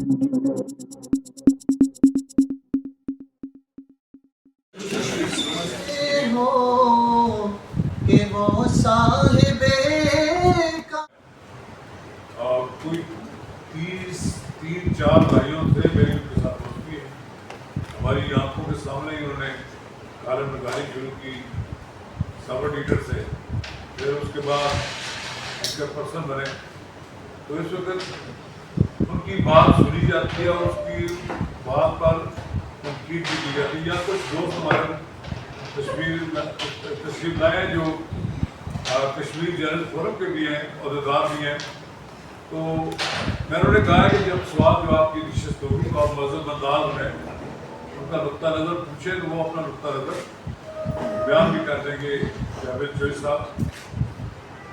ہو کہ وہ صاحب کا کوئی 3-4 بھائیوں سے میری ان کے ساتھ دوستی ہے. ہماری آنکھوں کے سامنے ہی انہوں نے کالم نگاری شروع کی سب ایڈیٹر سے، پھر اس کے بعد اینکر پرسن بنے. تو اس وقت ان کی بات سنی جاتی ہے اور اس کی بات پر تنقید بھی کی جاتی ہے. یا کچھ دوست ہمارے تشریف لائے ہیں جو کشمیر جرنل فورم کے بھی ہیں، عہدیدار بھی ہیں. تو میں انہوں نے کہا کہ جب سوال جواب کی نشست ہوگی تو آپ مذہب انداز میں ان کا نقطہ نظر پوچھیں تو وہ اپنا نقطہ نظر بیان بھی کر دیں گے. جاوید جوئی صاحب،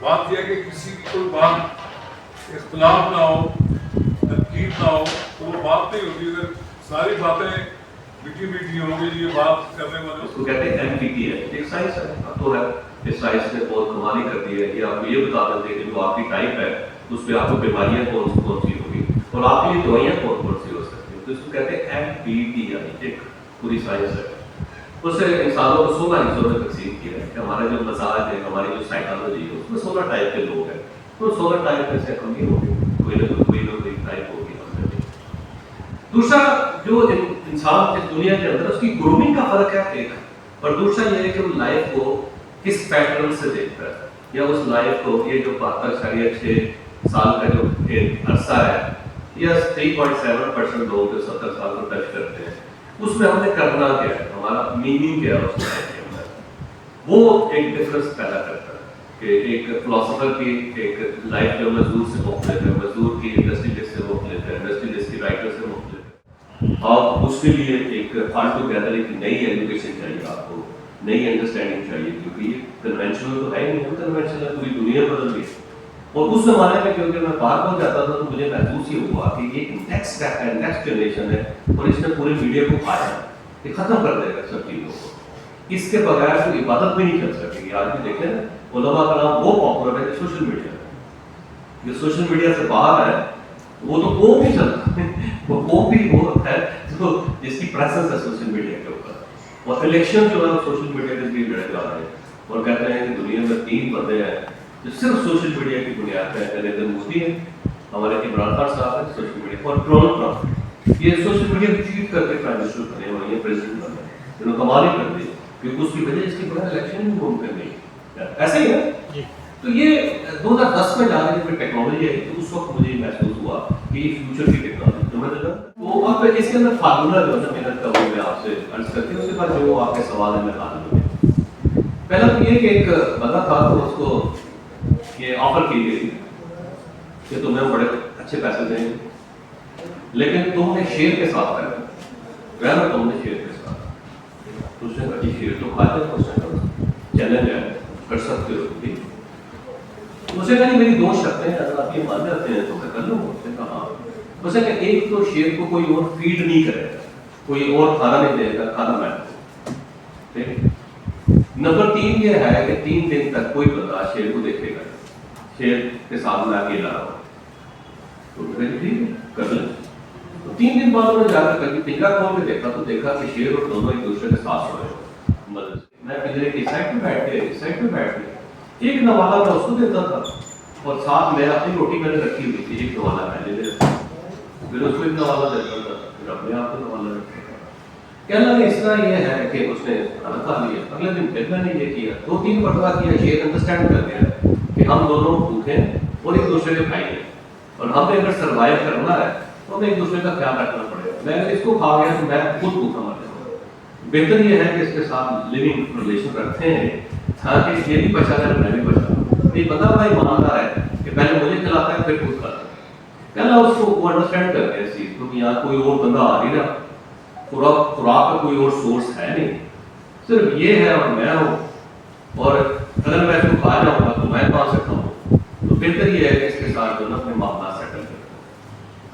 بات یہ ہے کہ کسی کی کوئی بات اختلاف نہ ہو، تنقید نہ ہو تو وہ بات نہیں ہوتی. اگر ساری باتیں میٹھی میٹھی ہوں گی یہ بات کرنے والے اس کو کہتے ہیں MPT ہے، ایک سائنس ہے. اب تو ہے اس سائنس نے بہت کمالی کر دی ہے کہ آپ کو یہ بتا دیتے ہیں کہ جو آپ کی ٹائپ ہے اس پہ آپ کو بیماریاں کون سی ہوگی اور آپ کے لیے دوائیاں کون سی ہو سکتی ہیں. تو اس کو کہتے ہیں MPT، یعنی ایک پوری سائنس ہے. اس سے انسانوں کو 16 حصوں میں تقسیم کیا ہے کہ ہمارا جو مزاج ہے، ہماری جو سائیکالوجی ہے، اس میں 16 ٹائپ کے لوگ ہیں. تو 16 ٹائپ میں سے ہم ہی ہوں گے، کوئی نہ کوئی ٹائپ ہوگی ہم میں. دوسرا جو انسان اس دنیا کے اندر اس کی گرومنگ کا فرق ہے ایک، اور دوسرا یہ ہے کہ وہ لائف کو کس پیٹرن سے دیکھتا ہے، یا اس لائف کو یہ جو 6 سال کا جو عرصہ ہے یا 3.7% لوگ جو 70 سال کو ٹچ کرتے ہیں، اس میں ہم نے کرنا کیا ہے، ہمارا میننگ کیا ہے اس لائف کے اندر. وہ ایک ڈفرنس پیدا کرتا ہے کہ ایک فلاسفر کی ایک لائف جو مزدور سے مختلف ہے، مزدور کی انڈسٹریلسٹ سے مختلف ہے، انڈسٹریلسٹ کی رائٹر سے مختلف ہے. اور اس کے لیے ایک آل ٹوگیدر ایک نئی ایجوکیشن چاہیے، آپ کو نئی انڈرسٹینڈنگ چاہیے، کیونکہ یہ کنونشنل تو ہے نہیں، کنونشنل ہے پوری دنیا بدل گئی. اور اس زمانے میں کیونکہ میں باہر پہنچ جاتا تھا تو مجھے محسوس یہ ہوا کہ یہ نیکسٹ اسٹیپ ہے، نیکسٹ جنریشن ہے اور اس نے پورے میڈیا کو کھایا ہے، یہ ختم کر دے گا سب چیزوں کو. اس کے بغیر کوئی عبادت بھی نہیں چل سکے گی. آج بھی دیکھیں علماء کا نام وہ پاپولر ہے کہ سوشل میڈیا ہے. جو سوشل میڈیا سے باہر ہے وہ تو کوپ ہی چلتا ہے، وہ کوپ ہی وہ ہے جو جس کی پریزنس ہے سوشل میڈیا کے اوپر. اور الیکشن جو ہے سوشل میڈیا کے ذریعے لڑے جا رہے ہیں اور کہتے ہیں کہ دنیا میں 3 بندے ہیں جو صرف سوشل میڈیا کی بنیاد پہ ہیں. نریندر مودی ہے، ہمارے عمران خان صاحب ہیں سوشل میڈیا، اور ڈونلڈ ٹرمپ. یہ سوشل میڈیا کو چیٹ کر کے پرائم منسٹر بنے اور یہ پریزیڈنٹ بنے، انہوں نے کمال ہی کر دی کیونکہ اس کی وجہ اس کے بغیر الیکشن بھی ممکن نہیں. ایسا ہی ہے. تو یہ 2010 میں جا کے جب ٹیکنالوجی آئی تو اس وقت مجھے محسوس ہوا کہ یہ فیوچر کی ٹیکنالوجی تو میں نے وہ اب اس کے اندر فارمولا جو ہے محنت کا وہ میں آپ سے عرض کرتی ہوں. اس کے بعد جو آپ کے سوال ہے میں حل کروں. پہلا تو یہ کہ ایک بندہ تھا تو اس کو یہ آفر کی گئی کہ تمہیں بڑے اچھے پیسے دیں گے لیکن تم نے شیئر کے ساتھ رہنا، تم نے شیئر کے ساتھ. اس نے کہا شیئر تو کھاتے ہیں، اس نے کہا چیلنج ہے کر سکتے ہو. اس نے کہا نہیں میری 2 شرطیں ہیں، اگر آپ یہ مان جاتے ہیں تو میں کر لوں. اس نے کہا ہاں. اس نے کہا ایک تو شیر کو کوئی اور فیڈ نہیں کرے گا، کوئی اور کھانا نہیں دے گا، کھانا میں ٹھیک. نمبر 3 یہ ہے کہ 3 دن تک کوئی بندہ شیر کو دیکھے گا، شیر کے ساتھ میں اکیلا رہا. تو میں نے ٹھیک ہے کر لیں. تو 3 دن بعد انہوں نے جا کر کبھی پنجرا کھول کے دیکھا تو دیکھا کہ شیر اور دونوں ایک دوسرے کے ساتھ سوئے. میں پنجرے کی سائڈ پہ بیٹھ کے ایک نوالا میں اس کو دیتا تھا اور ساتھ میں اپنی روٹی میں نے رکھی ہوئی تھی، ایک نوالا میں لے لیتا تھا، پھر اس کو ایک نوالا دیتا تھا، پھر اپنے آپ کو نوالا رکھتا تھا. کہنا اس طرح یہ ہے کہ اس نے کھانا کھا لیا. اگلے دن پھر میں نے یہ کیا، 2-3 مرتبہ کیا. شیر انڈرسٹینڈ کر گیا کہ ہم دونوں بھوکے ہیں اور ایک دوسرے کے بھائی ہیں اور ہمیں اگر سروائیو کرنا ہے تو ہمیں ایک دوسرے کا خیال رکھنا پڑے گا. میں اگر اس کو کھا گیا تو میں خود بھوکا مر جاؤں گا. بہتر یہ ہے کہ اس کے ساتھ لیونگ ریلیشن رکھتے ہیں تاکہ یہ بھی بچا جائے میں بھی بچا جاؤں. یہ بندہ بڑا ایماندار ہے کہ پہلے مجھے کھلاتا ہے پھر خود کھاتا ہے. کہنا اس کو وہ انڈرسٹینڈ کرتے ہیں اس چیز کو کہ یہاں کوئی اور بندہ آ نہیں رہا، خوراک کا کوئی اور سورس ہے نہیں، صرف یہ ہے اور میں ہوں، اور اگر میں اس کو کھا جاؤں گا تو میں کہاں سے کھاؤں. تو بہتر یہ ہے کہ اس کے ساتھ جو نا اپنے معاملات سیٹل کریں.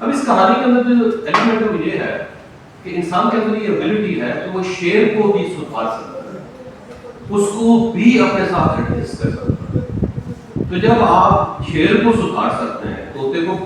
اب اس کہانی کے اندر جو ایلیمنٹ وہ یہ ہے کہ انسان کے اندر یہ ایبلٹی ہے کہ وہ شیر کو بھی سدھار سکتا ہے، اس کو بھی اپنے ساتھ ایڈجسٹ کر سکتا ہے. تو جب آپ شیر کو سدھار سکتے ہیں، طوطے کو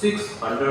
600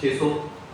600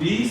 20